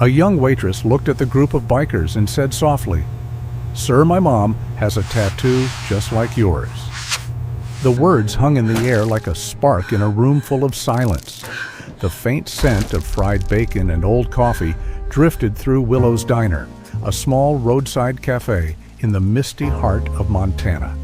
A young waitress looked at the group of bikers and said softly, "Sir, my mom has a tattoo just like yours." The words hung in the air like a spark in a room full of silence. The faint scent of fried bacon and old coffee drifted through Willow's Diner, a small roadside cafe in the misty heart of Montana.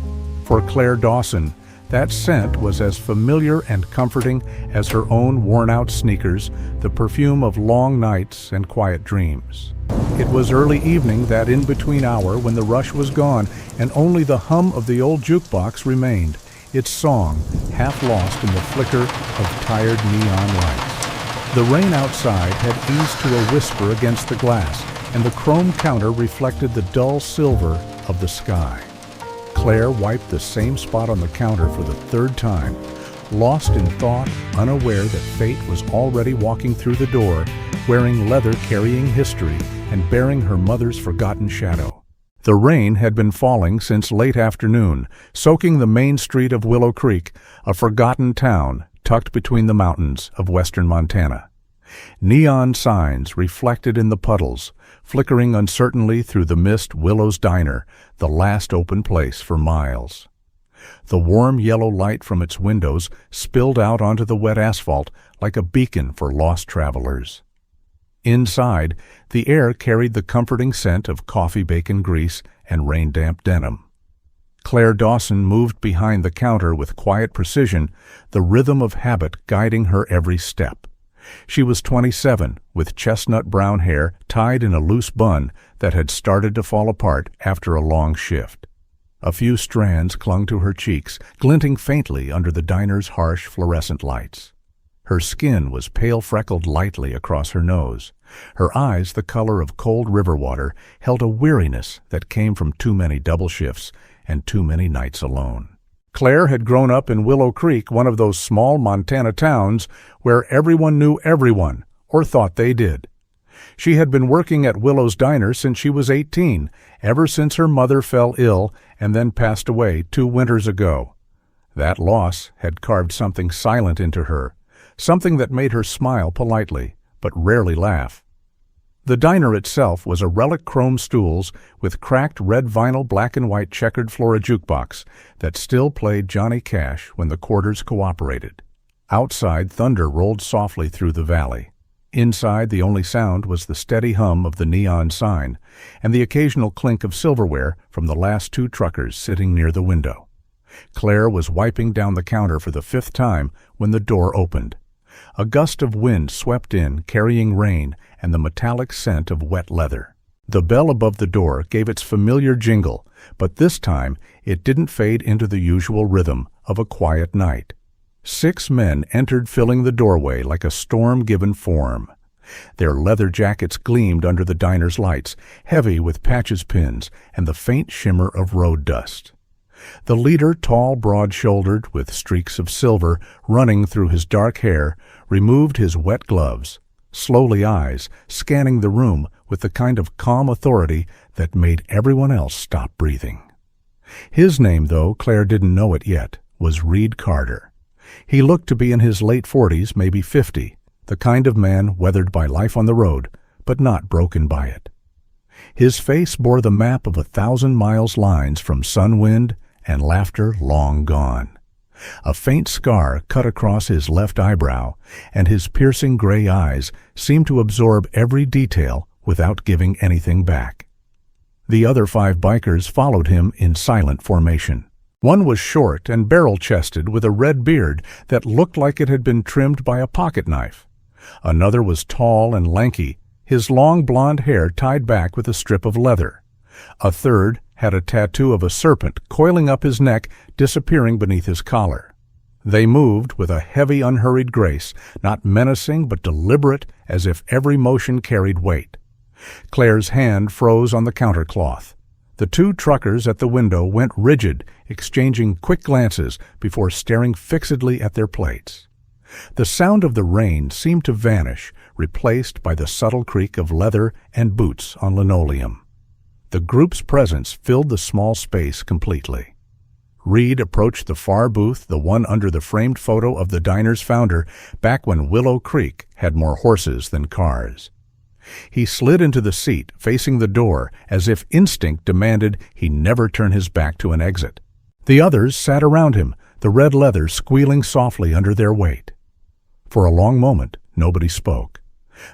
For Claire Dawson, that scent was as familiar and comforting as her own worn-out sneakers, the perfume of long nights and quiet dreams. It was early evening, that in-between hour when the rush was gone and only the hum of the old jukebox remained, its song half lost in the flicker of tired neon lights. The rain outside had eased to a whisper against the glass, and the chrome counter reflected the dull silver of the sky. Claire wiped the same spot on the counter for the third time, lost in thought, unaware that fate was already walking through the door, wearing leather carrying history and bearing her mother's forgotten shadow. The rain had been falling since late afternoon, soaking the main street of Willow Creek, a forgotten town tucked between the mountains of western Montana. Neon signs reflected in the puddles, flickering uncertainly through the mist. Willow's Diner, the last open place for miles. The warm yellow light from its windows spilled out onto the wet asphalt like a beacon for lost travelers. Inside, the air carried the comforting scent of coffee bacon grease and rain-damp denim. Claire Dawson moved behind the counter with quiet precision, the rhythm of habit guiding her every step. She was 27, with chestnut brown hair tied in a loose bun that had started to fall apart after a long shift. A few strands clung to her cheeks, glinting faintly under the diner's harsh fluorescent lights. Her skin was pale freckled lightly across her nose. Her eyes, the color of cold river water, held a weariness that came from too many double shifts and too many nights alone. Claire had grown up in Willow Creek, one of those small Montana towns where everyone knew everyone, or thought they did. She had been working at Willow's Diner since she was 18, ever since her mother fell ill and then passed away 2 winters ago. That loss had carved something silent into her, something that made her smile politely, but rarely laugh. The diner itself was a relic chrome stools with cracked red vinyl black and white checkered Flora jukebox that still played Johnny Cash when the quarters cooperated. Outside, thunder rolled softly through the valley. Inside, the only sound was the steady hum of the neon sign and the occasional clink of silverware from the last 2 truckers sitting near the window. Claire was wiping down the counter for the 5th time when the door opened. A gust of wind swept in, carrying rain and the metallic scent of wet leather. The bell above the door gave its familiar jingle, but this time it didn't fade into the usual rhythm of a quiet night. 6 men entered, filling the doorway like a storm-given form. Their leather jackets gleamed under the diner's lights, heavy with patches pins and the faint shimmer of road dust. The leader, tall, broad-shouldered, with streaks of silver running through his dark hair, removed his wet gloves, slowly eyes scanning the room with the kind of calm authority that made everyone else stop breathing. His name, though Claire didn't know it yet, was Reed Carter. He looked to be in his late 40s, maybe 50, the kind of man weathered by life on the road, but not broken by it. His face bore the map of 1,000 miles lines from sun, wind, and laughter long gone. A faint scar cut across his left eyebrow, and his piercing gray eyes seemed to absorb every detail without giving anything back. The other 5 bikers followed him in silent formation. One was short and barrel-chested with a red beard that looked like it had been trimmed by a pocket knife. Another was tall and lanky, his long blonde hair tied back with a strip of leather. A third had a tattoo of a serpent coiling up his neck, disappearing beneath his collar. They moved with a heavy, unhurried grace, not menacing but deliberate, as if every motion carried weight. Claire's hand froze on the countercloth. The 2 truckers at the window went rigid, exchanging quick glances before staring fixedly at their plates. The sound of the rain seemed to vanish, replaced by the subtle creak of leather and boots on linoleum. The group's presence filled the small space completely. Reed approached the far booth, the one under the framed photo of the diner's founder, back when Willow Creek had more horses than cars. He slid into the seat, facing the door, as if instinct demanded he never turn his back to an exit. The others sat around him, the red leather squealing softly under their weight. For a long moment, nobody spoke.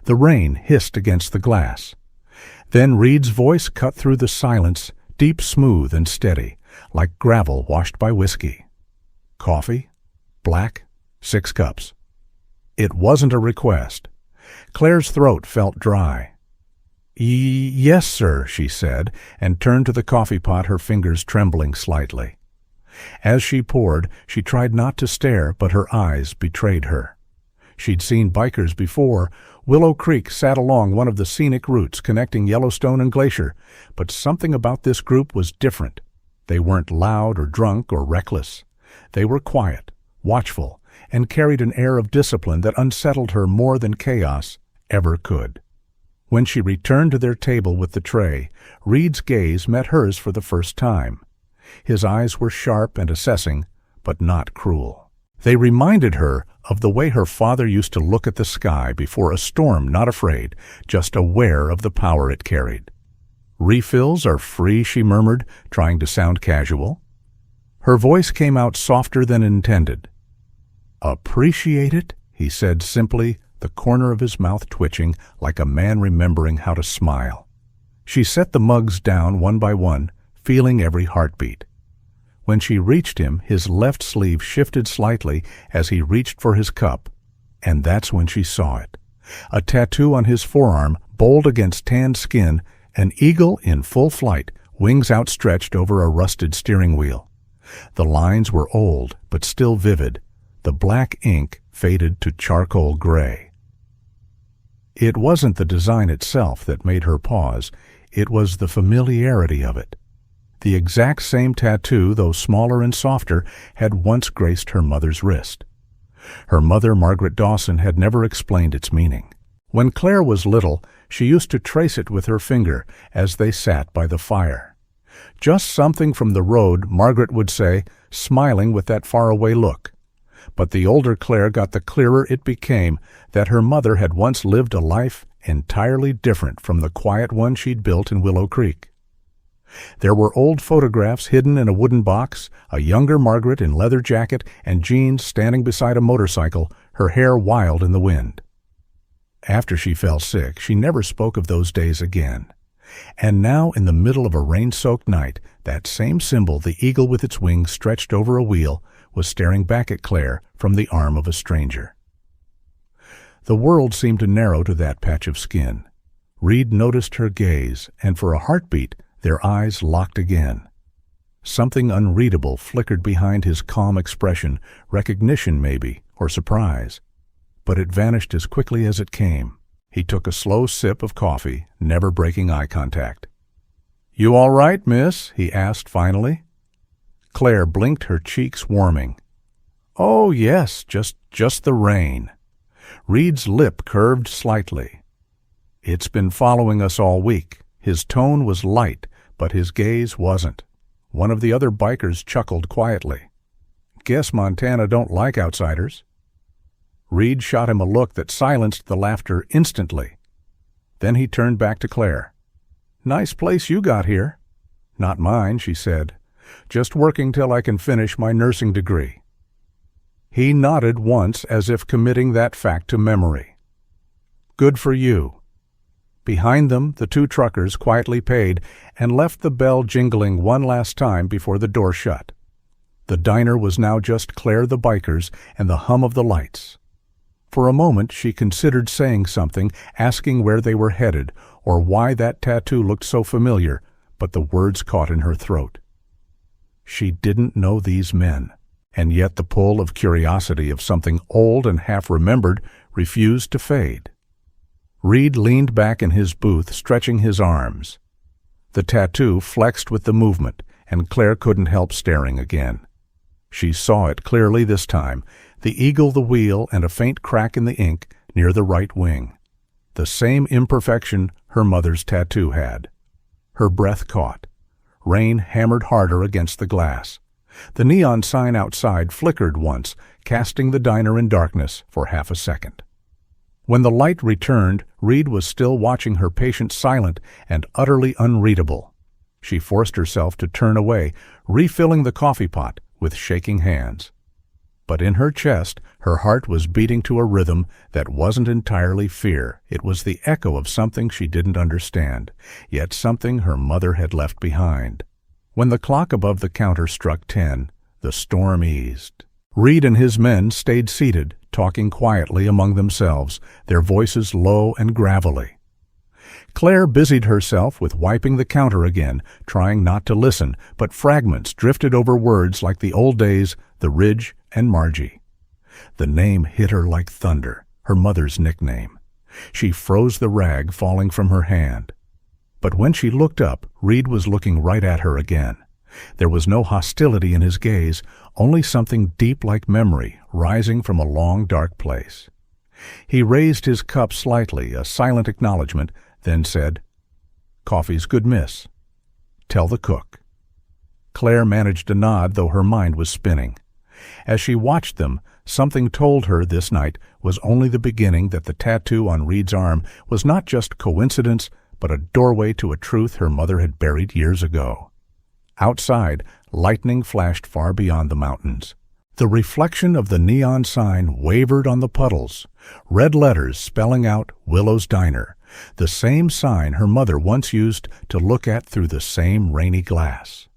The rain hissed against the glass. Then Reed's voice cut through the silence, deep, smooth, and steady, like gravel washed by whiskey. Coffee? Black? 6 cups. It wasn't a request. Claire's throat felt dry. Yes, sir, she said, and turned to the coffee pot, her fingers trembling slightly. As she poured, she tried not to stare, but her eyes betrayed her. She'd seen bikers before. Willow Creek sat along one of the scenic routes connecting Yellowstone and Glacier, but something about this group was different. They weren't loud or drunk or reckless. They were quiet, watchful, and carried an air of discipline that unsettled her more than chaos ever could. When she returned to their table with the tray, Reed's gaze met hers for the first time. His eyes were sharp and assessing, but not cruel. They reminded her of the way her father used to look at the sky before a storm, not afraid, just aware of the power it carried. "Refills are free," she murmured, trying to sound casual. Her voice came out softer than intended. "Appreciate it?" he said simply, the corner of his mouth twitching like a man remembering how to smile. She set the mugs down one by one, feeling every heartbeat. When she reached him, his left sleeve shifted slightly as he reached for his cup, and that's when she saw it. A tattoo on his forearm, bold against tanned skin, an eagle in full flight, wings outstretched over a rusted steering wheel. The lines were old, but still vivid. The black ink faded to charcoal gray. It wasn't the design itself that made her pause. It was the familiarity of it. The exact same tattoo, though smaller and softer, had once graced her mother's wrist. Her mother, Margaret Dawson, had never explained its meaning. When Claire was little, she used to trace it with her finger as they sat by the fire. "Just something from the road," Margaret would say, smiling with that faraway look. But the older Claire got, the clearer it became that her mother had once lived a life entirely different from the quiet one she'd built in Willow Creek. There were old photographs hidden in a wooden box, a younger Margaret in leather jacket and jeans standing beside a motorcycle, her hair wild in the wind. After she fell sick, she never spoke of those days again. And now, in the middle of a rain-soaked night, that same symbol, the eagle with its wings stretched over a wheel, was staring back at Claire from the arm of a stranger. The world seemed to narrow to that patch of skin. Reed noticed her gaze, and for a heartbeat, their eyes locked again. Something unreadable flickered behind his calm expression, recognition maybe, or surprise. But it vanished as quickly as it came. He took a slow sip of coffee, never breaking eye contact. "You all right, miss?" he asked finally. Claire blinked, her cheeks warming. "Oh, yes, just the rain." Reed's lip curved slightly. "It's been following us all week." His tone was light, but his gaze wasn't. One of the other bikers chuckled quietly. "Guess Montana don't like outsiders." Reed shot him a look that silenced the laughter instantly. Then he turned back to Claire. "Nice place you got here." "Not mine," she said. "Just working till I can finish my nursing degree." He nodded once as if committing that fact to memory. "Good for you." Behind them, the 2 truckers quietly paid and left the bell jingling one last time before the door shut. The diner was now just Claire, the bikers, and the hum of the lights. For a moment she considered saying something, asking where they were headed, or why that tattoo looked so familiar, but the words caught in her throat. She didn't know these men, and yet the pull of curiosity of something old and half-remembered refused to fade. Reed leaned back in his booth, stretching his arms. The tattoo flexed with the movement, and Claire couldn't help staring again. She saw it clearly this time, the eagle, the wheel, and a faint crack in the ink near the right wing. The same imperfection her mother's tattoo had. Her breath caught. Rain hammered harder against the glass. The neon sign outside flickered once, casting the diner in darkness for half a second. When the light returned, Reed was still watching her patient, silent and utterly unreadable. She forced herself to turn away, refilling the coffee pot with shaking hands. But in her chest, her heart was beating to a rhythm that wasn't entirely fear. It was the echo of something she didn't understand, yet something her mother had left behind. When the clock above the counter struck 10, the storm eased. Reed and his men stayed seated, talking quietly among themselves, their voices low and gravelly. Claire busied herself with wiping the counter again, trying not to listen, but fragments drifted over words like the old days, the Ridge and Margie. The name hit her like thunder, her mother's nickname. She froze the rag falling from her hand. But when she looked up, Reed was looking right at her again. There was no hostility in his gaze, only something deep like memory rising from a long, dark place. He raised his cup slightly, a silent acknowledgement, then said, "Coffee's good, miss. Tell the cook." Claire managed a nod, though her mind was spinning. As she watched them, something told her this night was only the beginning, that the tattoo on Reed's arm was not just coincidence, but a doorway to a truth her mother had buried years ago. Outside, lightning flashed far beyond the mountains. The reflection of the neon sign wavered on the puddles, red letters spelling out Willow's Diner, the same sign her mother once used to look at through the same rainy glass.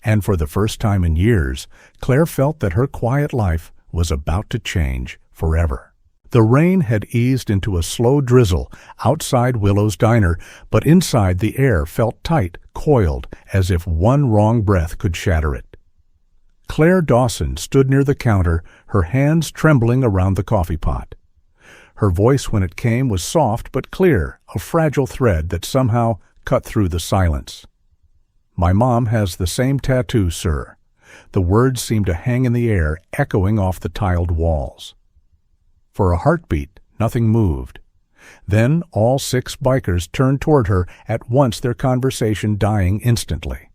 And for the first time in years, Claire felt that her quiet life was about to change forever. The rain had eased into a slow drizzle outside Willow's Diner, but inside the air felt tight, coiled, as if one wrong breath could shatter it. Claire Dawson stood near the counter, her hands trembling around the coffee pot. Her voice, when it came, was soft but clear, a fragile thread that somehow cut through the silence. "My mom has the same tattoo, sir." The words seemed to hang in the air, echoing off the tiled walls. For a heartbeat, nothing moved. Then all 6 bikers turned toward her, at once, their conversation dying instantly.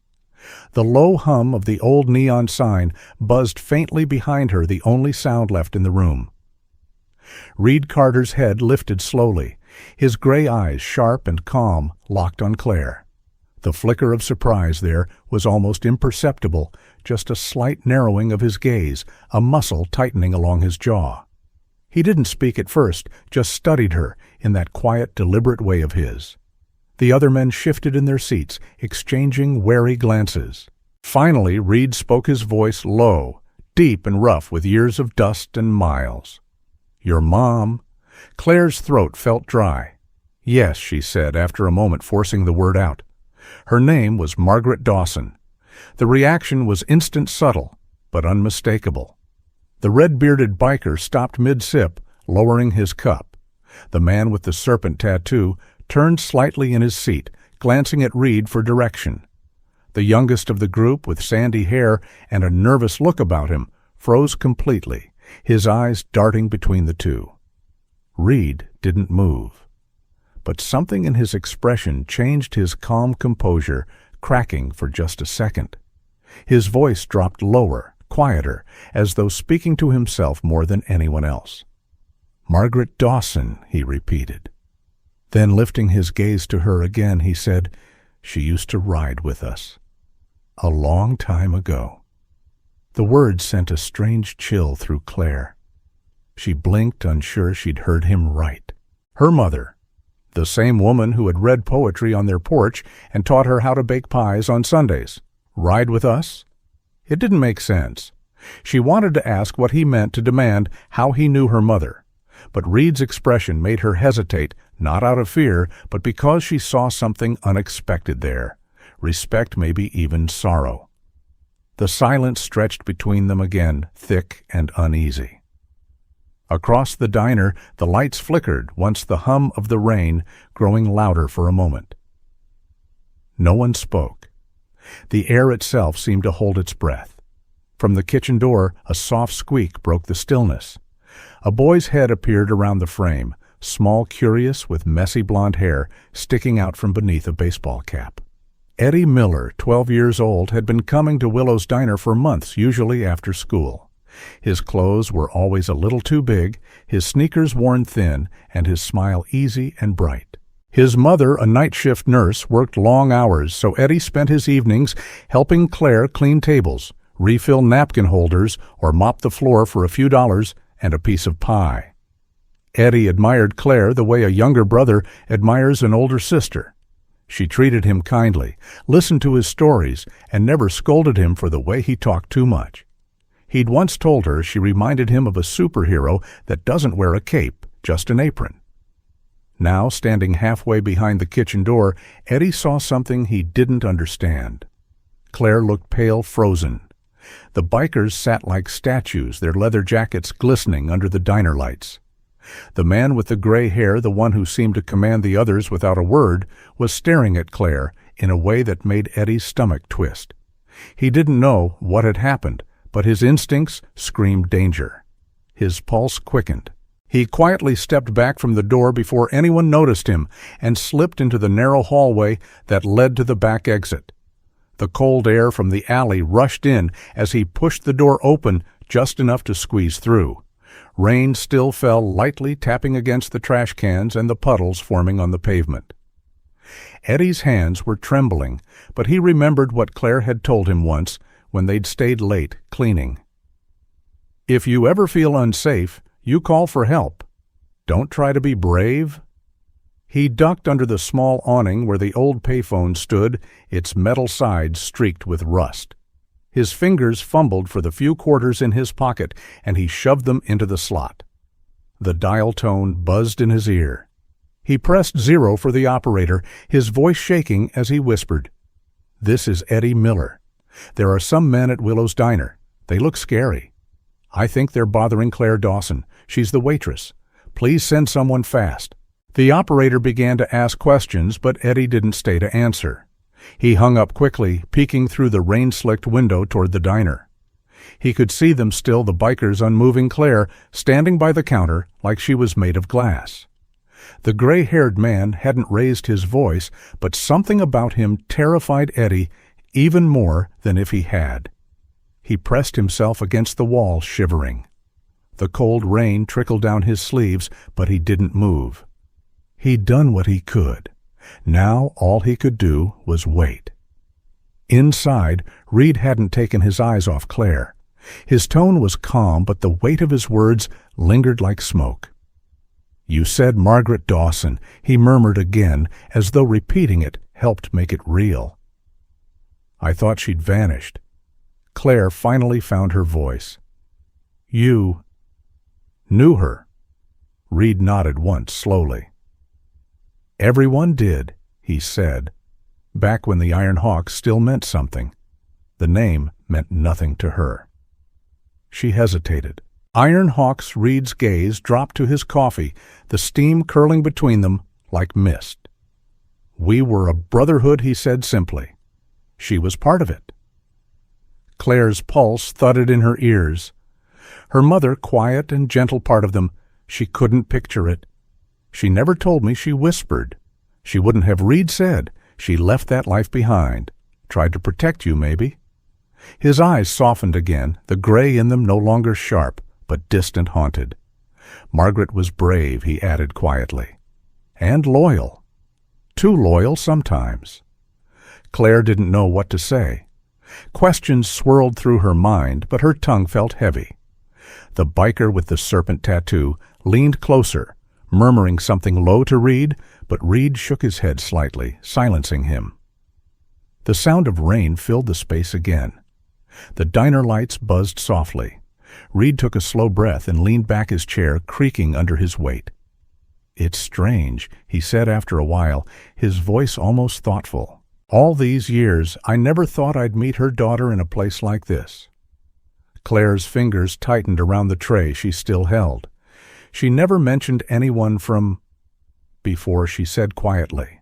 The low hum of the old neon sign buzzed faintly behind her, the only sound left in the room. Reed Carter's head lifted slowly, his gray eyes, sharp and calm, locked on Claire. The flicker of surprise there was almost imperceptible, just a slight narrowing of his gaze, a muscle tightening along his jaw. He didn't speak at first, just studied her in that quiet, deliberate way of his. The other men shifted in their seats, exchanging wary glances. Finally, Reed spoke, his voice low, deep and rough with years of dust and miles. "Your mom?" Claire's throat felt dry. "Yes," she said, after a moment, forcing the word out. Her name was Margaret Dawson. The reaction was instant, subtle, but unmistakable. The red-bearded biker stopped mid-sip, lowering his cup. The man with the serpent tattoo turned slightly in his seat, glancing at Reed for direction. The youngest of the group, with sandy hair and a nervous look about him, froze completely, his eyes darting between the two. Reed didn't move. But something in his expression changed his calm composure, cracking for just a second. His voice dropped lower, quieter, as though speaking to himself more than anyone else. "Margaret Dawson," he repeated. Then, lifting his gaze to her again, he said, "She used to ride with us. A long time ago." The words sent a strange chill through Claire. She blinked, unsure she'd heard him right. Her mother, the same woman who had read poetry on their porch and taught her how to bake pies on Sundays. Ride with us? It didn't make sense. She wanted to ask what he meant, to demand how he knew her mother. But Reed's expression made her hesitate, not out of fear, but because she saw something unexpected there. Respect, maybe even sorrow. The silence stretched between them again, thick and uneasy. Across the diner, the lights flickered, once the hum of the rain growing louder for a moment. No one spoke. The air itself seemed to hold its breath. From the kitchen door, a soft squeak broke the stillness. A boy's head appeared around the frame, small, curious, with messy blonde hair sticking out from beneath a baseball cap. Eddie Miller, 12 years old, had been coming to Willow's Diner for months, usually after school. His clothes were always a little too big, his sneakers worn thin, and his smile easy and bright. His mother, a night shift nurse, worked long hours, so Eddie spent his evenings helping Claire clean tables, refill napkin holders, or mop the floor for a few dollars and a piece of pie. Eddie admired Claire the way a younger brother admires an older sister. She treated him kindly, listened to his stories, and never scolded him for the way he talked too much. He'd once told her she reminded him of a superhero that doesn't wear a cape, just an apron. Now, standing halfway behind the kitchen door, Eddie saw something he didn't understand. Claire looked pale, frozen. The bikers sat like statues, their leather jackets glistening under the diner lights. The man with the gray hair, the one who seemed to command the others without a word, was staring at Claire in a way that made Eddie's stomach twist. He didn't know what had happened, but his instincts screamed danger. His pulse quickened. He quietly stepped back from the door before anyone noticed him and slipped into the narrow hallway that led to the back exit. The cold air from the alley rushed in as he pushed the door open just enough to squeeze through. Rain still fell lightly, tapping against the trash cans and the puddles forming on the pavement. Eddie's hands were trembling, but he remembered what Claire had told him once when they'd stayed late cleaning. "If you ever feel unsafe, you call for help. Don't try to be brave." He ducked under the small awning where the old payphone stood, its metal sides streaked with rust. His fingers fumbled for the few quarters in his pocket, and he shoved them into the slot. The dial tone buzzed in his ear. He pressed 0 for the operator, his voice shaking as he whispered, "This is Eddie Miller. There are some men at Willow's diner. They look scary. I think they're bothering Claire Dawson. She's the waitress. Please send someone fast." The operator began to ask questions, but Eddie didn't stay to answer. He hung up quickly, peeking through the rain-slicked window toward the diner. He could see them still, the bikers unmoving Claire, standing by the counter like she was made of glass. The gray-haired man hadn't raised his voice, but something about him terrified Eddie even more than if he had. He pressed himself against the wall, shivering. The cold rain trickled down his sleeves, but he didn't move. He'd done what he could. Now all he could do was wait. Inside, Reed hadn't taken his eyes off Claire. His tone was calm, but the weight of his words lingered like smoke. "You said Margaret Dawson," he murmured again, as though repeating it helped make it real. "I thought she'd vanished." Claire finally found her voice. "You knew her?" Reed nodded once, slowly. "Everyone did," he said, back when the Iron Hawk still meant something. The name meant nothing to her. She hesitated. Iron Hawk's Reed's gaze dropped to his coffee, the steam curling between them like mist. "We were a brotherhood," he said simply. She was part of it. Claire's pulse thudded in her ears. Her mother, quiet and gentle part of them, she couldn't picture it. "She never told me," she whispered. "She wouldn't have." Reed said, "She left that life behind. Tried to protect you, maybe." His eyes softened again, the gray in them no longer sharp, but distant, haunted. "Margaret was brave," he added quietly. "And loyal. Too loyal sometimes." Claire didn't know what to say. Questions swirled through her mind, but her tongue felt heavy. The biker with the serpent tattoo leaned closer, murmuring something low to Reed, but Reed shook his head slightly, silencing him. The sound of rain filled the space again. The diner lights buzzed softly. Reed took a slow breath and leaned back his chair, creaking under his weight. "It's strange," he said after a while, his voice almost thoughtful. "All these years, I never thought I'd meet her daughter in a place like this." Claire's fingers tightened around the tray she still held. She never mentioned anyone from before, she said quietly.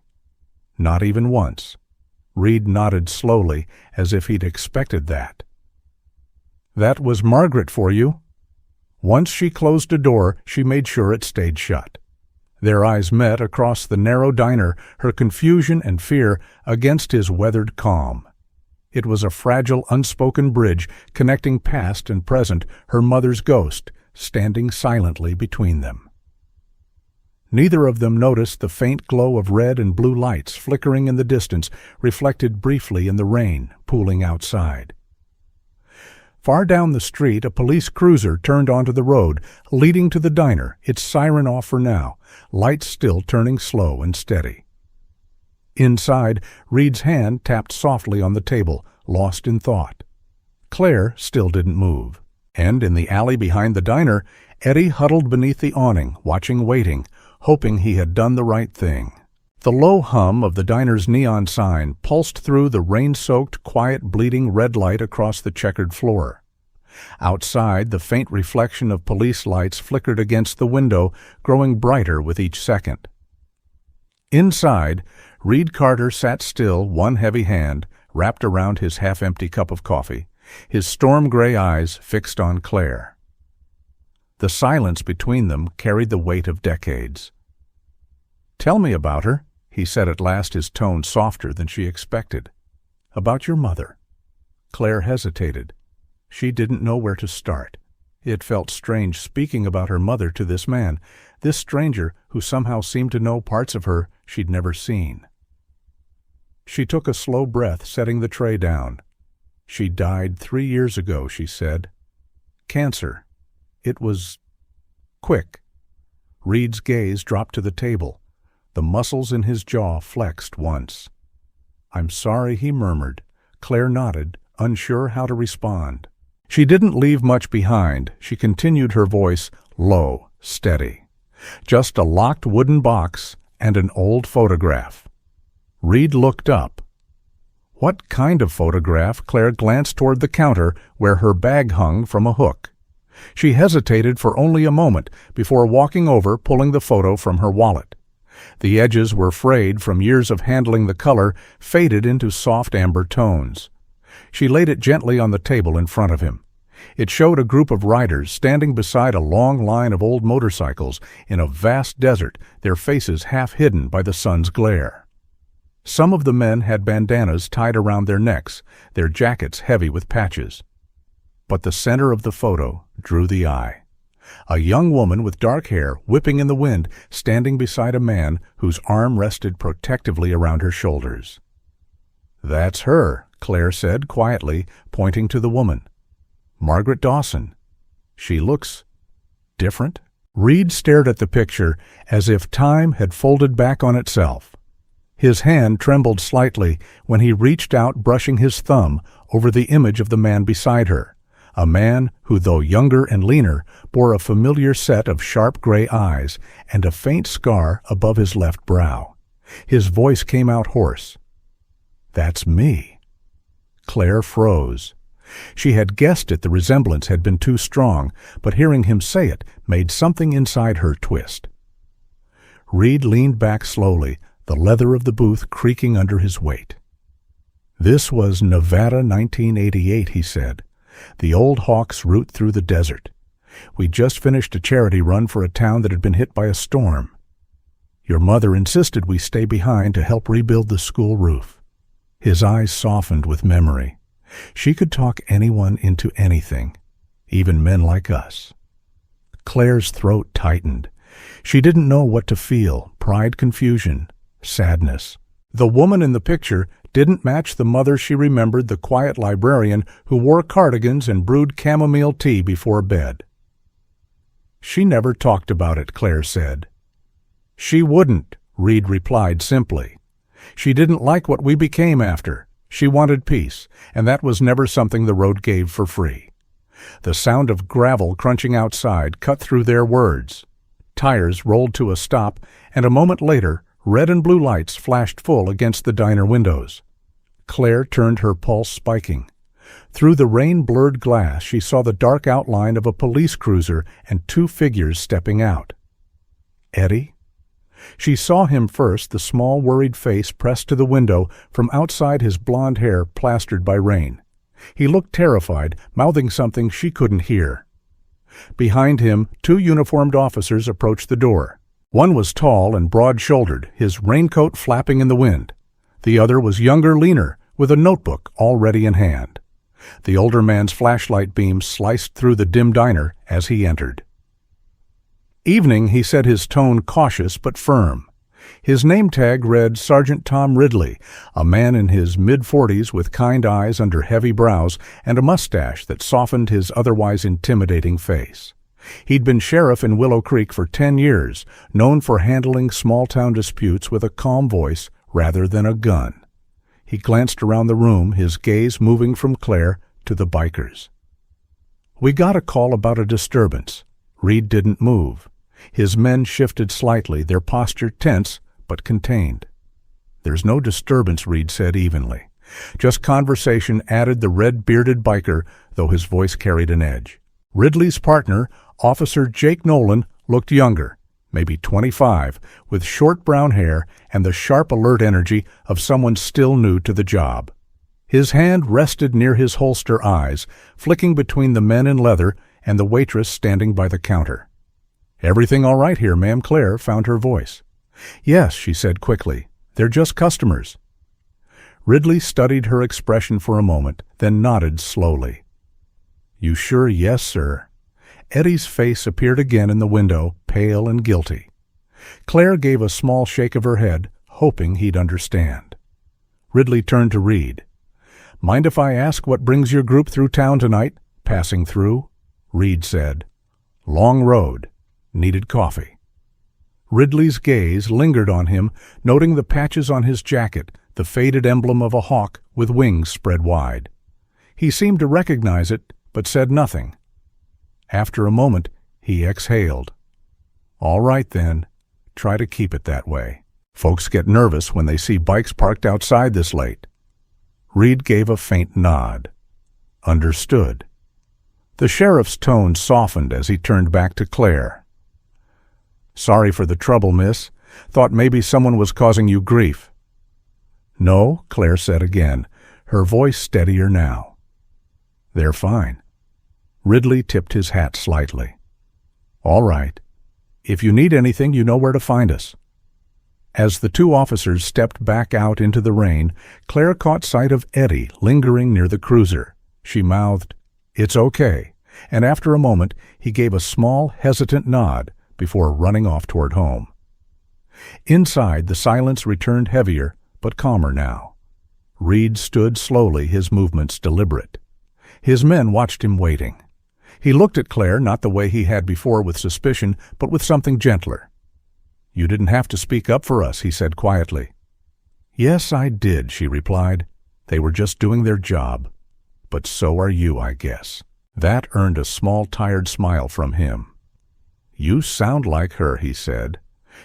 "Not even once." Reed nodded slowly, as if he'd expected that. "That was Margaret for you." Once she closed a door, she made sure it stayed shut. Their eyes met across the narrow diner, her confusion and fear against his weathered calm. It was a fragile, unspoken bridge connecting past and present, her mother's ghost, standing silently between them. Neither of them noticed the faint glow of red and blue lights flickering in the distance, reflected briefly in the rain pooling outside. Far down the street, a police cruiser turned onto the road, leading to the diner, its siren off for now, lights still turning slow and steady. Inside, Reed's hand tapped softly on the table, lost in thought. Claire still didn't move. And in the alley behind the diner, Eddie huddled beneath the awning, waiting, hoping he had done the right thing. The low hum of the diner's neon sign pulsed through the rain-soaked, quiet, bleeding red light across the checkered floor. Outside, the faint reflection of police lights flickered against the window, growing brighter with each second. Inside, Reed Carter sat still, one heavy hand wrapped around his half-empty cup of coffee, his storm-gray eyes fixed on Claire. The silence between them carried the weight of decades. "Tell me about her," he said at last, his tone softer than she expected. "About your mother." Claire hesitated. She didn't know where to start. It felt strange speaking about her mother to this man, this stranger who somehow seemed to know parts of her she'd never seen. She took a slow breath, setting the tray down. "She died 3 years ago," she said. "Cancer. It was quick." Reed's gaze dropped to the table. The muscles in his jaw flexed once. "I'm sorry," he murmured. Claire nodded, unsure how to respond. She didn't leave much behind. She continued, her voice low, steady. "Just a locked wooden box and an old photograph." Reed looked up. "What kind of photograph?" Claire glanced toward the counter where her bag hung from a hook. She hesitated for only a moment before walking over, pulling the photo from her wallet. The edges were frayed from years of handling the color, faded into soft amber tones. She laid it gently on the table in front of him. It showed a group of riders standing beside a long line of old motorcycles in a vast desert, their faces half hidden by the sun's glare. Some of the men had bandanas tied around their necks, their jackets heavy with patches. But the center of the photo drew the eye. A young woman with dark hair whipping in the wind, standing beside a man whose arm rested protectively around her shoulders. "That's her," Claire said quietly, pointing to the woman. "Margaret Dawson. She looks different." Reed stared at the picture as if time had folded back on itself. His hand trembled slightly when he reached out, brushing his thumb over the image of the man beside her, a man who, though younger and leaner, bore a familiar set of sharp gray eyes and a faint scar above his left brow. His voice came out hoarse. "That's me." Claire froze. She had guessed it, the resemblance had been too strong, but hearing him say it made something inside her twist. Reed leaned back slowly, the leather of the booth creaking under his weight. "This was Nevada, 1988, he said. "The old Hawks route through the desert. We just finished a charity run for a town that had been hit by a storm. Your mother insisted we stay behind to help rebuild the school roof." His eyes softened with memory. She could talk anyone into anything, even men like us. Claire's throat tightened. She didn't know what to feel, pride, confusion, sadness. The woman in the picture didn't match the mother she remembered, the quiet librarian who wore cardigans and brewed chamomile tea before bed. "She never talked about it," Claire said. "She wouldn't," Reed replied simply. "She didn't like what we became after. She wanted peace, and that was never something the road gave for free." The sound of gravel crunching outside cut through their words. Tires rolled to a stop, and a moment later, red and blue lights flashed full against the diner windows. Claire turned, her pulse spiking. Through the rain-blurred glass, she saw the dark outline of a police cruiser and 2 figures stepping out. Eddie? She saw him first, the small, worried face pressed to the window, from outside his blonde hair plastered by rain. He looked terrified, mouthing something she couldn't hear. Behind him, 2 uniformed officers approached the door. One was tall and broad-shouldered, his raincoat flapping in the wind. The other was younger, leaner, with a notebook already in hand. The older man's flashlight beam sliced through the dim diner as he entered. "Evening," he said, his tone cautious but firm. His name tag read Sergeant Tom Ridley, a man in his mid-40s with kind eyes under heavy brows and a mustache that softened his otherwise intimidating face. He'd been sheriff in Willow Creek for 10 years, known for handling small-town disputes with a calm voice rather than a gun. He glanced around the room, his gaze moving from Claire to the bikers. "We got a call about a disturbance." Reed didn't move. His men shifted slightly, their posture tense but contained. "There's no disturbance," Reed said evenly. "Just conversation," added the red-bearded biker, though his voice carried an edge. Ridley's partner, Officer Jake Nolan, looked younger, maybe 25, with short brown hair and the sharp, alert energy of someone still new to the job. His hand rested near his holster, eyes flicking between the men in leather and the waitress standing by the counter. "Everything all right here, ma'am?" Claire found her voice. "Yes," she said quickly. "They're just customers." Ridley studied her expression for a moment, then nodded slowly. "You sure?" "Yes, sir." Eddie's face appeared again in the window, pale and guilty. Claire gave a small shake of her head, hoping he'd understand. Ridley turned to Reed. "Mind if I ask what brings your group through town tonight?" "Passing through," Reed said. "Long road. Needed coffee." Ridley's gaze lingered on him, noting the patches on his jacket, the faded emblem of a hawk with wings spread wide. He seemed to recognize it, but said nothing. After a moment, he exhaled. "All right, then. Try to keep it that way. Folks get nervous when they see bikes parked outside this late." Reed gave a faint nod. "Understood." The sheriff's tone softened as he turned back to Claire. "Sorry for the trouble, miss. Thought maybe someone was causing you grief." "No," Claire said again, her voice steadier now. "They're fine." Ridley tipped his hat slightly. "All right. If you need anything, you know where to find us." As the two officers stepped back out into the rain, Claire caught sight of Eddie lingering near the cruiser. She mouthed, "It's okay," and after a moment he gave a small, hesitant nod before running off toward home. Inside, the silence returned heavier, but calmer now. Reed stood slowly, his movements deliberate. His men watched him waiting. He looked at Claire, not the way he had before with suspicion, but with something gentler. "You didn't have to speak up for us," he said quietly. "Yes, I did," she replied. "They were just doing their job. But so are you, I guess." That earned a small, tired smile from him. "You sound like her," he said.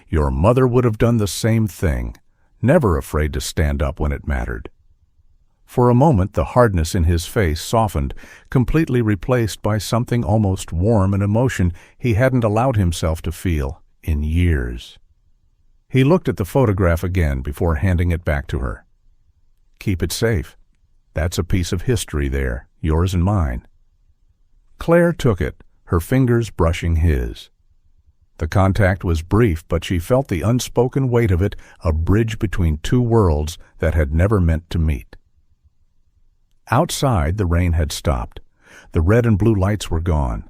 "Your mother would have done the same thing, never afraid to stand up when it mattered." For a moment the hardness in his face softened, completely replaced by something almost warm, an emotion he hadn't allowed himself to feel in years. He looked at the photograph again before handing it back to her. "Keep it safe. That's a piece of history there, yours and mine." Claire took it, her fingers brushing his. The contact was brief, but she felt the unspoken weight of it, a bridge between two worlds that had never meant to meet. Outside, the rain had stopped. The red and blue lights were gone.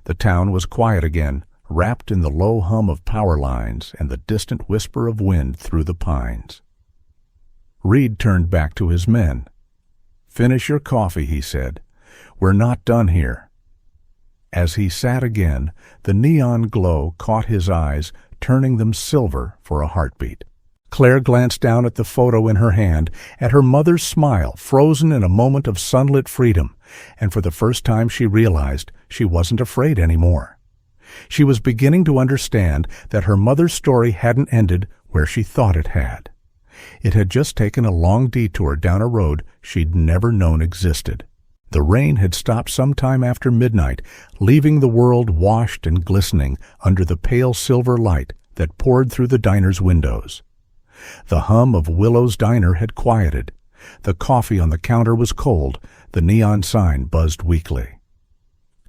The town was quiet again, wrapped in the low hum of power lines and the distant whisper of wind through the pines. Reed turned back to his men. "Finish your coffee," he said. "We're not done here." As he sat again, the neon glow caught his eyes, turning them silver for a heartbeat. Claire glanced down at the photo in her hand, at her mother's smile frozen in a moment of sunlit freedom, and for the first time she realized she wasn't afraid anymore. She was beginning to understand that her mother's story hadn't ended where she thought it had. It had just taken a long detour down a road she'd never known existed. The rain had stopped some time after midnight, leaving the world washed and glistening under the pale silver light that poured through the diner's windows. The hum of Willow's diner had quieted. The coffee on the counter was cold. The neon sign buzzed weakly.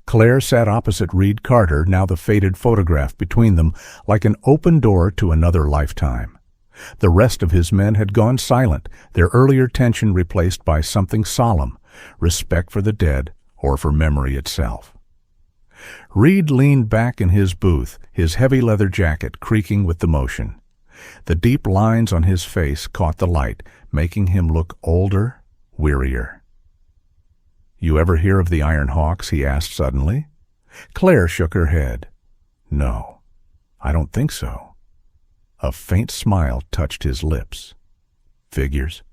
Claire sat opposite Reed Carter, now the faded photograph between them, like an open door to another lifetime. The rest of his men had gone silent, their earlier tension replaced by something solemn, respect for the dead or for memory itself. Reed leaned back in his booth, his heavy leather jacket creaking with the motion. The deep lines on his face caught the light, making him look older, wearier. "You ever hear of the Iron Hawks?" he asked suddenly. Claire shook her head. "No, I don't think so." A faint smile touched his lips. "Figures.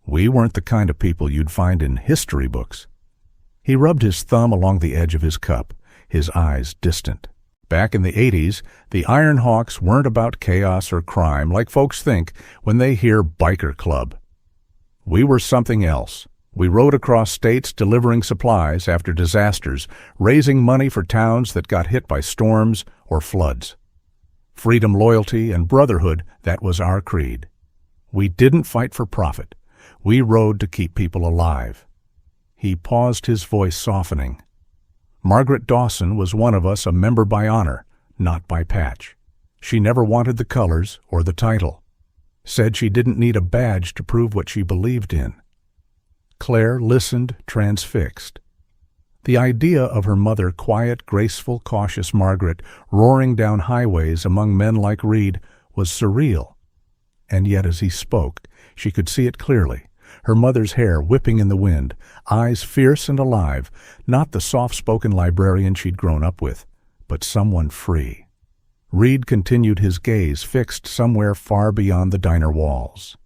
We weren't the kind of people you'd find in history books." He rubbed his thumb along the edge of his cup, his eyes distant. Back in the 80s, the Iron Hawks weren't about chaos or crime like folks think when they hear biker club. We were something else. We rode across states delivering supplies after disasters, raising money for towns that got hit by storms or floods. Freedom, loyalty, and brotherhood, that was our creed. We didn't fight for profit. We rode to keep people alive. He paused, his voice softening. Margaret Dawson was one of us, a member by honor, not by patch. She never wanted the colors or the title. Said she didn't need a badge to prove what she believed in. Claire listened, transfixed. The idea of her mother, quiet, graceful, cautious Margaret, roaring down highways among men like Reed, was surreal. And yet as he spoke, she could see it clearly. Her mother's hair whipping in the wind, eyes fierce and alive, not the soft-spoken librarian she'd grown up with, but someone free. Reed continued, his gaze fixed somewhere far beyond the diner walls.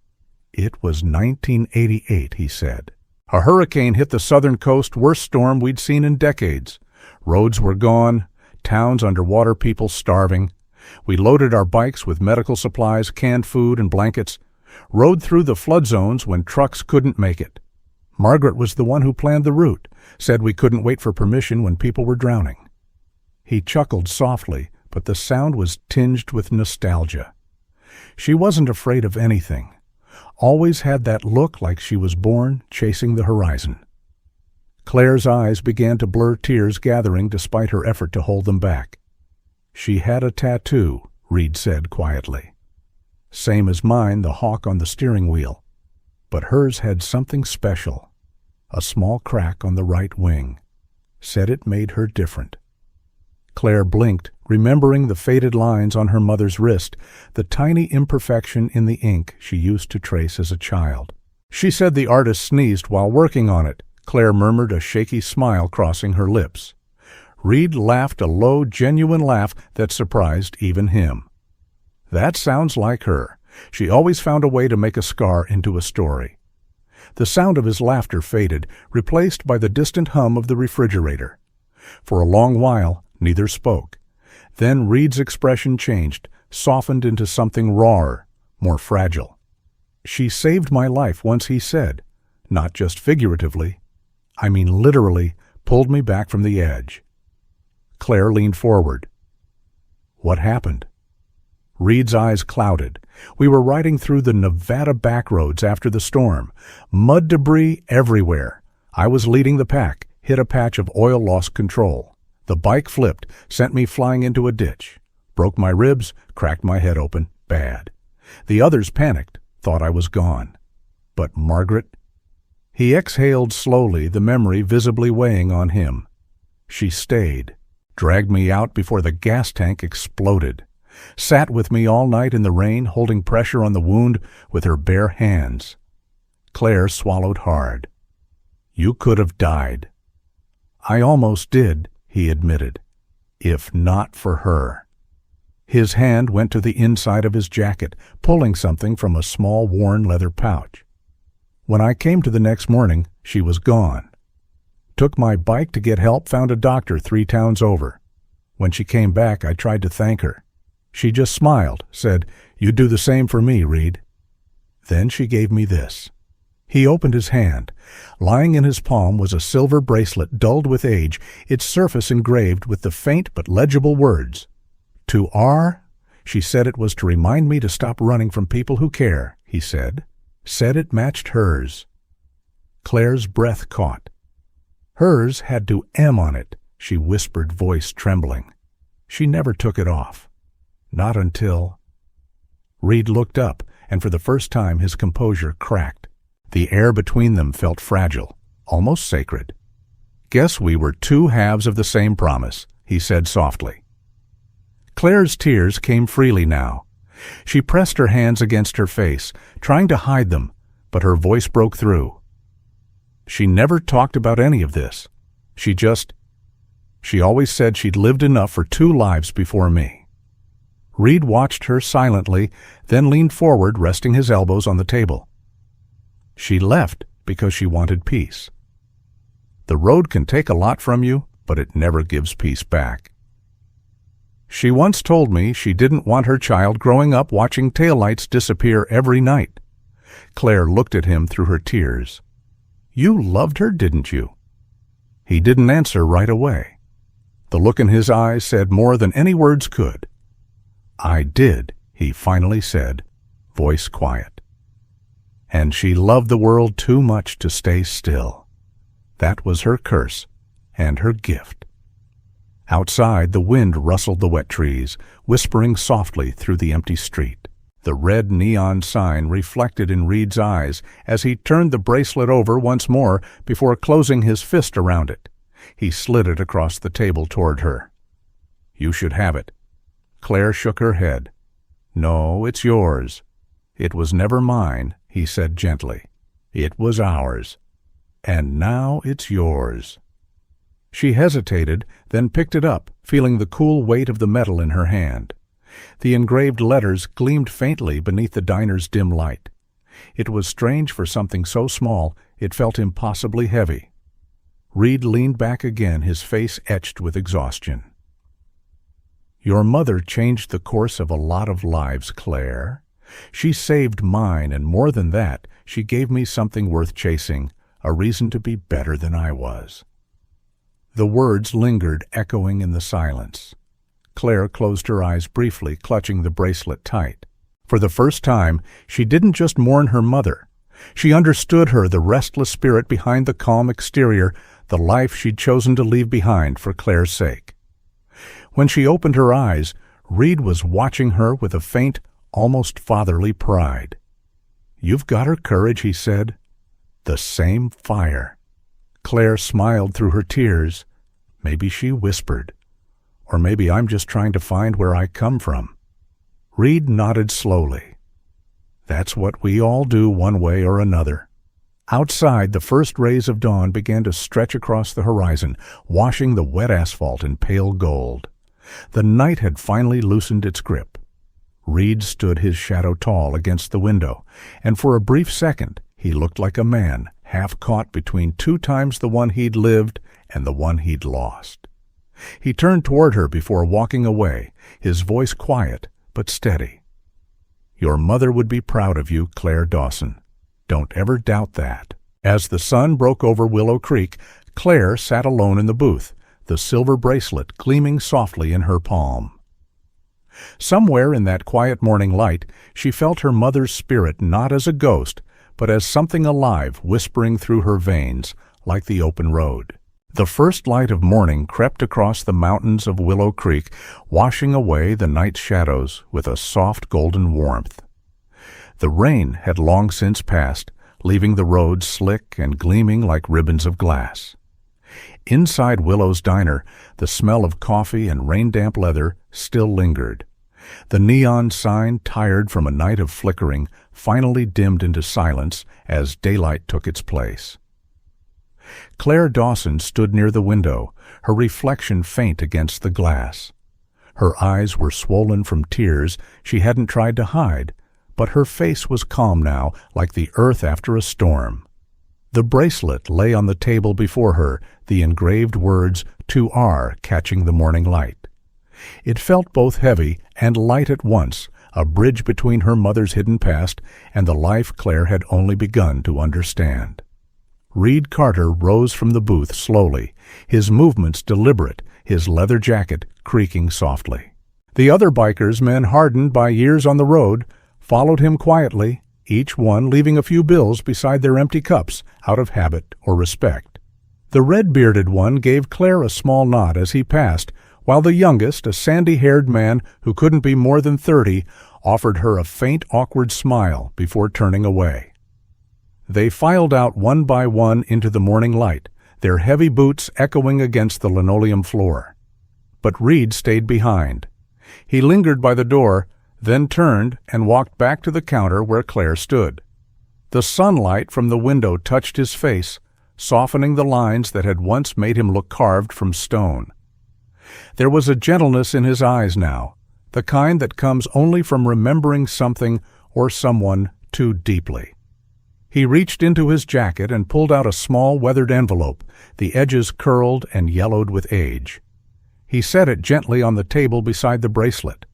"It was 1988, he said. A hurricane hit the southern coast, worst storm we'd seen in decades. Roads were gone, towns underwater, people starving. We loaded our bikes with medical supplies, canned food, and blankets, rode through the flood zones when trucks couldn't make it. Margaret was the one who planned the route, said we couldn't wait for permission when people were drowning." He chuckled softly, but the sound was tinged with nostalgia. She wasn't afraid of anything. Always had that look like she was born chasing the horizon. Claire's eyes began to blur, tears gathering despite her effort to hold them back. "She had a tattoo," Reed said quietly. "Same as mine, the hawk on the steering wheel. But hers had something special. A small crack on the right wing. Said it made her different." Claire blinked, remembering the faded lines on her mother's wrist, the tiny imperfection in the ink she used to trace as a child. "She said the artist sneezed while working on it," Claire murmured, a shaky smile crossing her lips. Reed laughed, a low, genuine laugh that surprised even him. "That sounds like her. She always found a way to make a scar into a story." The sound of his laughter faded, replaced by the distant hum of the refrigerator. For a long while, neither spoke. Then Reed's expression changed, softened into something rawer, more fragile. "She saved my life once," he said. "Not just figuratively. I mean literally, pulled me back from the edge." Claire leaned forward. "What happened?" Reed's eyes clouded. "We were riding through the Nevada backroads after the storm. Mud debris everywhere. I was leading the pack, hit a patch of oil, lost control. The bike flipped, sent me flying into a ditch. Broke my ribs, cracked my head open, bad. The others panicked, thought I was gone. But Margaret..." He exhaled slowly, the memory visibly weighing on him. "She stayed, dragged me out before the gas tank exploded. Sat with me all night in the rain, holding pressure on the wound with her bare hands." Claire swallowed hard. "You could have died." "I almost did," he admitted, "if not for her." His hand went to the inside of his jacket, pulling something from a small worn leather pouch. "When I came to the next morning, she was gone. Took my bike to get help, found a doctor 3 towns over. When she came back, I tried to thank her. She just smiled, said, 'You do the same for me, Reed.' Then she gave me this." He opened his hand. Lying in his palm was a silver bracelet dulled with age, its surface engraved with the faint but legible words, "To R." "She said it was to remind me to stop running from people who care," he said. Said it matched hers. Claire's breath caught. "Hers had to M on it," she whispered, voice trembling. "She never took it off. Not until..." Reed looked up, and for the first time his composure cracked. The air between them felt fragile, almost sacred. "Guess we were two halves of the same promise," he said softly. Claire's tears came freely now. She pressed her hands against her face, trying to hide them, but her voice broke through. She never talked about any of this. She always said she'd lived enough for two lives before me. Reed watched her silently, then leaned forward, resting his elbows on the table. She left because she wanted peace. The road can take a lot from you, but it never gives peace back. She once told me she didn't want her child growing up watching taillights disappear every night. Claire looked at him through her tears. "You loved her, didn't you?" He didn't answer right away. The look in his eyes said more than any words could. "I did," he finally said, voice quiet. And she loved the world too much to stay still. That was her curse and her gift. Outside, the wind rustled the wet trees, whispering softly through the empty street. The red neon sign reflected in Reed's eyes as he turned the bracelet over once more before closing his fist around it. He slid it across the table toward her. "You should have it." Claire shook her head. "No, it's yours." "It was never mine," he said gently. "It was ours. And now it's yours." She hesitated, then picked it up, feeling the cool weight of the metal in her hand. The engraved letters gleamed faintly beneath the diner's dim light. It was strange for something so small, it felt impossibly heavy. Reed leaned back again, his face etched with exhaustion. "Your mother changed the course of a lot of lives, Claire. She saved mine, and more than that, she gave me something worth chasing, a reason to be better than I was." The words lingered, echoing in the silence. Claire closed her eyes briefly, clutching the bracelet tight. For the first time, she didn't just mourn her mother. She understood her, the restless spirit behind the calm exterior, the life she'd chosen to leave behind for Claire's sake. When she opened her eyes, Reed was watching her with a faint, almost fatherly pride. "You've got her courage," he said. "The same fire." Claire smiled through her tears. Maybe she whispered. Or maybe I'm just trying to find where I come from. Reed nodded slowly. That's what we all do one way or another. Outside, the first rays of dawn began to stretch across the horizon, washing the wet asphalt in pale gold. The night had finally loosened its grip. Reed stood his shadow tall against the window, and for a brief second he looked like a man, half caught between two times the one he'd lived and the one he'd lost. He turned toward her before walking away, his voice quiet but steady. "Your mother would be proud of you, Claire Dawson. Don't ever doubt that." As the sun broke over Willow Creek, Claire sat alone in the booth, the silver bracelet gleaming softly in her palm. Somewhere in that quiet morning light, she felt her mother's spirit not as a ghost, but as something alive whispering through her veins, like the open road. The first light of morning crept across the mountains of Willow Creek, washing away the night's shadows with a soft golden warmth. The rain had long since passed, leaving the road slick and gleaming like ribbons of glass. Inside Willow's diner, the smell of coffee and rain-damp leather still lingered. The neon sign, tired from a night of flickering, finally dimmed into silence as daylight took its place. Claire Dawson stood near the window, her reflection faint against the glass. Her eyes were swollen from tears she hadn't tried to hide, but her face was calm now, like the earth after a storm. The bracelet lay on the table before her, the engraved words, "To R," catching the morning light. It felt both heavy and light at once, a bridge between her mother's hidden past and the life Claire had only begun to understand. Reed Carter rose from the booth slowly, his movements deliberate, his leather jacket creaking softly. The other bikers, men hardened by years on the road, followed him quietly, each one leaving a few bills beside their empty cups out of habit or respect. The red-bearded one gave Claire a small nod as he passed, while the youngest, a sandy-haired man who couldn't be more than 30, offered her a faint, awkward smile before turning away. They filed out one by one into the morning light, their heavy boots echoing against the linoleum floor. But Reed stayed behind. He lingered by the door, then turned and walked back to the counter where Claire stood. The sunlight from the window touched his face, softening the lines that had once made him look carved from stone. There was a gentleness in his eyes now, the kind that comes only from remembering something or someone too deeply. He reached into his jacket and pulled out a small weathered envelope, the edges curled and yellowed with age. He set it gently on the table beside the bracelet.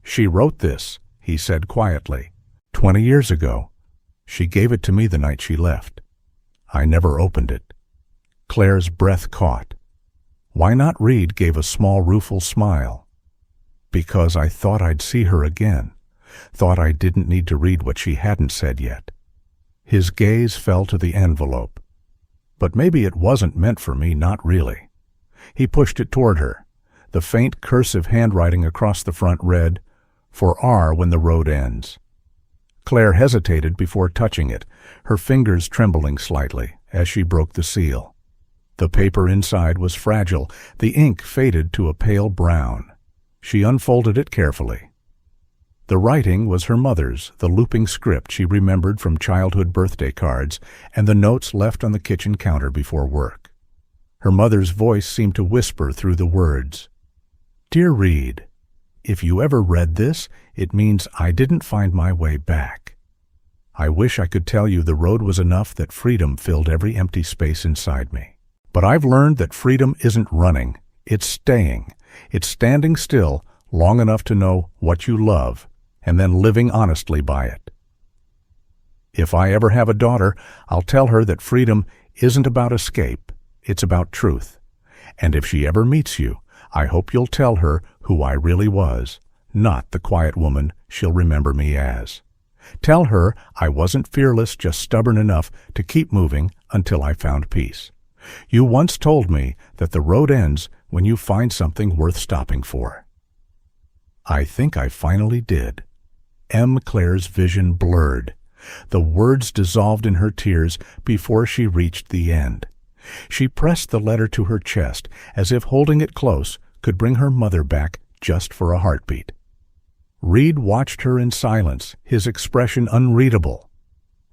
"She wrote this," he said quietly, 20 years ago. She gave it to me the night she left. I never opened it." Claire's breath caught. Why not? Reed gave a small rueful smile. "Because I thought I'd see her again, thought I didn't need to read what she hadn't said yet." His gaze fell to the envelope. "But maybe it wasn't meant for me, not really." He pushed it toward her. The faint cursive handwriting across the front read, "For R when the road ends." Claire hesitated before touching it, her fingers trembling slightly as she broke the seal. The paper inside was fragile, the ink faded to a pale brown. She unfolded it carefully. The writing was her mother's, the looping script she remembered from childhood birthday cards and the notes left on the kitchen counter before work. Her mother's voice seemed to whisper through the words. "Dear Reed, if you ever read this, it means I didn't find my way back. I wish I could tell you the road was enough, that freedom filled every empty space inside me. But I've learned that freedom isn't running, it's staying. It's standing still long enough to know what you love and then living honestly by it. If I ever have a daughter, I'll tell her that freedom isn't about escape, it's about truth. And if she ever meets you, I hope you'll tell her who I really was, not the quiet woman she'll remember me as. Tell her I wasn't fearless, just stubborn enough to keep moving until I found peace. You once told me that the road ends when you find something worth stopping for." I think I finally did. Claire's vision blurred. The words dissolved in her tears before she reached the end. She pressed the letter to her chest, as if holding it close could bring her mother back just for a heartbeat. Reed watched her in silence, his expression unreadable.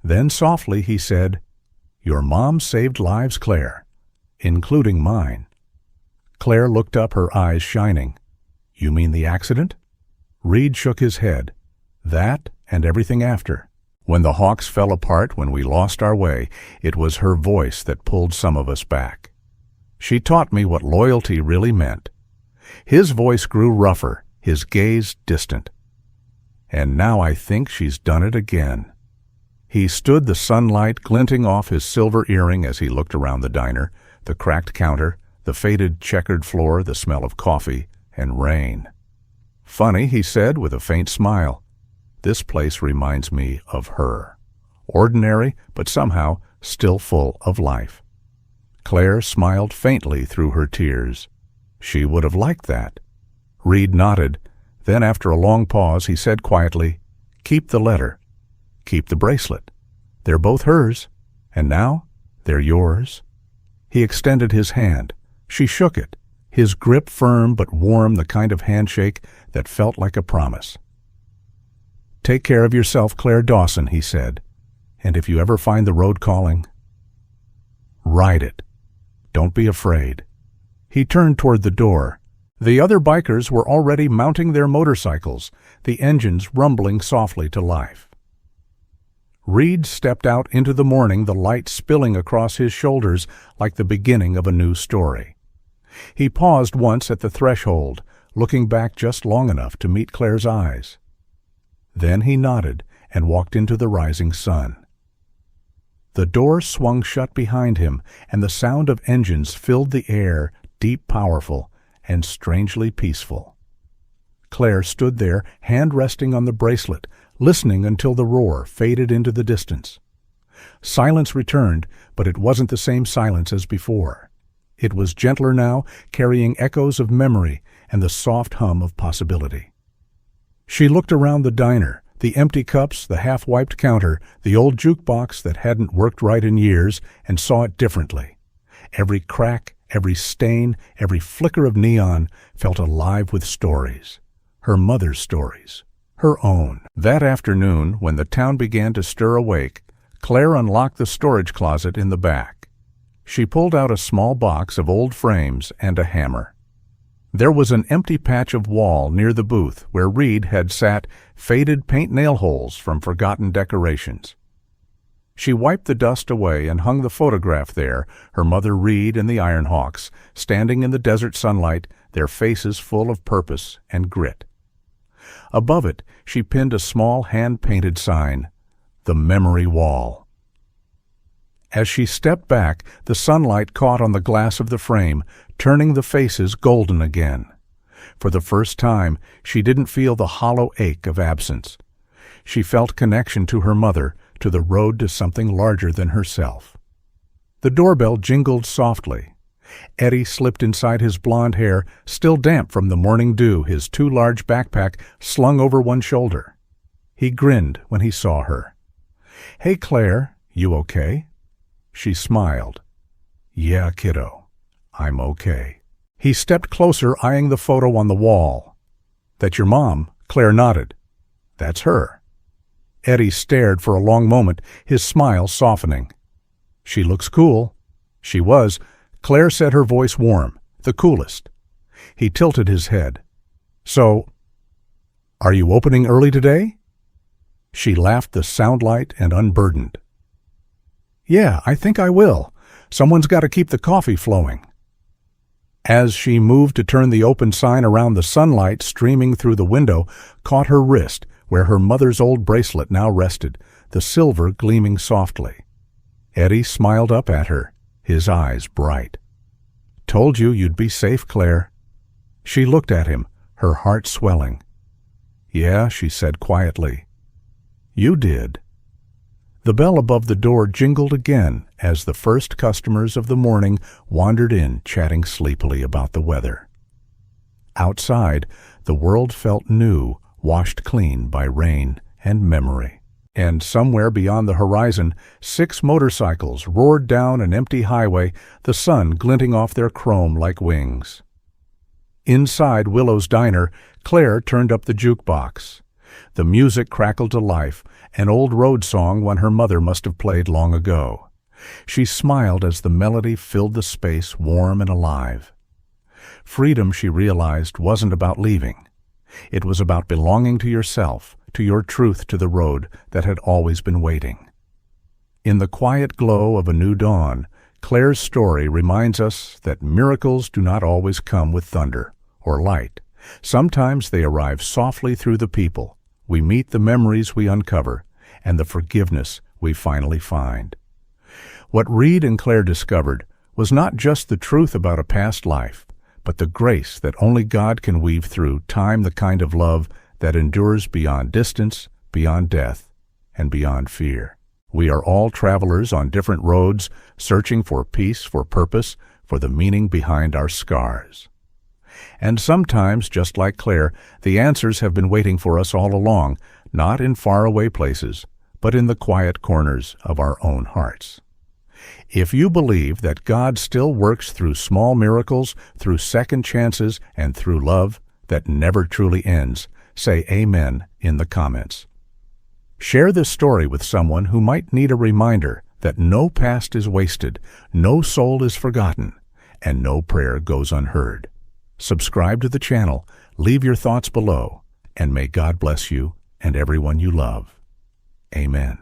Then softly he said, "Your mom saved lives, Claire, including mine." Claire looked up, her eyes shining. "You mean the accident?" Reed shook his head. "That and everything after. When the Hawks fell apart, when we lost our way, it was her voice that pulled some of us back. She taught me what loyalty really meant." His voice grew rougher, his gaze distant. "And now I think she's done it again." He stood, the sunlight glinting off his silver earring as he looked around the diner, the cracked counter, the faded checkered floor, the smell of coffee and rain. "Funny," he said with a faint smile. "This place reminds me of her. Ordinary, but somehow still full of life." Claire smiled faintly through her tears. She would have liked that. Reed nodded. Then, after a long pause, he said quietly, "Keep the letter. Keep the bracelet. They're both hers, and now they're yours." He extended his hand. She shook it, his grip firm but warm, the kind of handshake that felt like a promise. "Take care of yourself, Claire Dawson," he said, "and if you ever find the road calling, ride it. Don't be afraid." He turned toward the door. The other bikers were already mounting their motorcycles, the engines rumbling softly to life. Reed stepped out into the morning, the light spilling across his shoulders like the beginning of a new story. He paused once at the threshold, looking back just long enough to meet Claire's eyes. Then he nodded and walked into the rising sun. The door swung shut behind him, and the sound of engines filled the air, deep, powerful, and strangely peaceful. Claire stood there, hand resting on the bracelet, listening until the roar faded into the distance. Silence returned, but it wasn't the same silence as before. It was gentler now, carrying echoes of memory and the soft hum of possibility. She looked around the diner, the empty cups, the half-wiped counter, the old jukebox that hadn't worked right in years, and saw it differently. Every crack, every stain, every flicker of neon felt alive with stories. Her mother's stories. Her own. That afternoon, when the town began to stir awake, Claire unlocked the storage closet in the back. She pulled out a small box of old frames and a hammer. There was an empty patch of wall near the booth where Reed had sat, faded paint nail holes from forgotten decorations. She wiped the dust away and hung the photograph there, her mother Reed and the Ironhawks, standing in the desert sunlight, their faces full of purpose and grit. Above it, she pinned a small hand-painted sign, "The Memory Wall." As she stepped back, the sunlight caught on the glass of the frame, turning the faces golden again. For the first time, she didn't feel the hollow ache of absence. She felt connection to her mother, to the road to something larger than herself. The doorbell jingled softly. Eddie slipped inside his blonde hair, still damp from the morning dew, his too large backpack slung over one shoulder. He grinned when he saw her. "Hey, Claire, you okay?" She smiled. "Yeah, kiddo, I'm okay." He stepped closer, eyeing the photo on the wall. "That your mom?" Claire nodded. "That's her." Eddie stared for a long moment, his smile softening. "She looks cool." She was. Claire said, her voice warm, the coolest. He tilted his head. "So, are you opening early today?" She laughed the soundlight and unburdened. "Yeah, I think I will. Someone's got to keep the coffee flowing." As she moved to turn the open sign around, the sunlight streaming through the window caught her wrist, where her mother's old bracelet now rested, the silver gleaming softly. Eddie smiled up at her, his eyes bright. "Told you you'd be safe, Claire." She looked at him, her heart swelling. "Yeah," she said quietly. "You did." The bell above the door jingled again as the first customers of the morning wandered in, chatting sleepily about the weather. Outside, the world felt new, washed clean by rain and memory. And somewhere beyond the horizon, 6 motorcycles roared down an empty highway, the sun glinting off their chrome like wings. Inside Willow's diner, Claire turned up the jukebox. The music crackled to life, an old road song one her mother must have played long ago. She smiled as the melody filled the space warm and alive. Freedom, she realized, wasn't about leaving. It was about belonging to yourself, to your truth, to the road that had always been waiting. In the quiet glow of a new dawn, Claire's story reminds us that miracles do not always come with thunder or light. Sometimes they arrive softly through the people. We meet the memories we uncover and the forgiveness we finally find. What Reed and Claire discovered was not just the truth about a past life, but the grace that only God can weave through time, the kind of love that endures beyond distance, beyond death, and beyond fear. We are all travelers on different roads, searching for peace, for purpose, for the meaning behind our scars. And sometimes, just like Claire, the answers have been waiting for us all along, not in faraway places, but in the quiet corners of our own hearts. If you believe that God still works through small miracles, through second chances, and through love that never truly ends, say amen in the comments. Share this story with someone who might need a reminder that no past is wasted, no soul is forgotten, and no prayer goes unheard. Subscribe to the channel, leave your thoughts below, and may God bless you and everyone you love. Amen.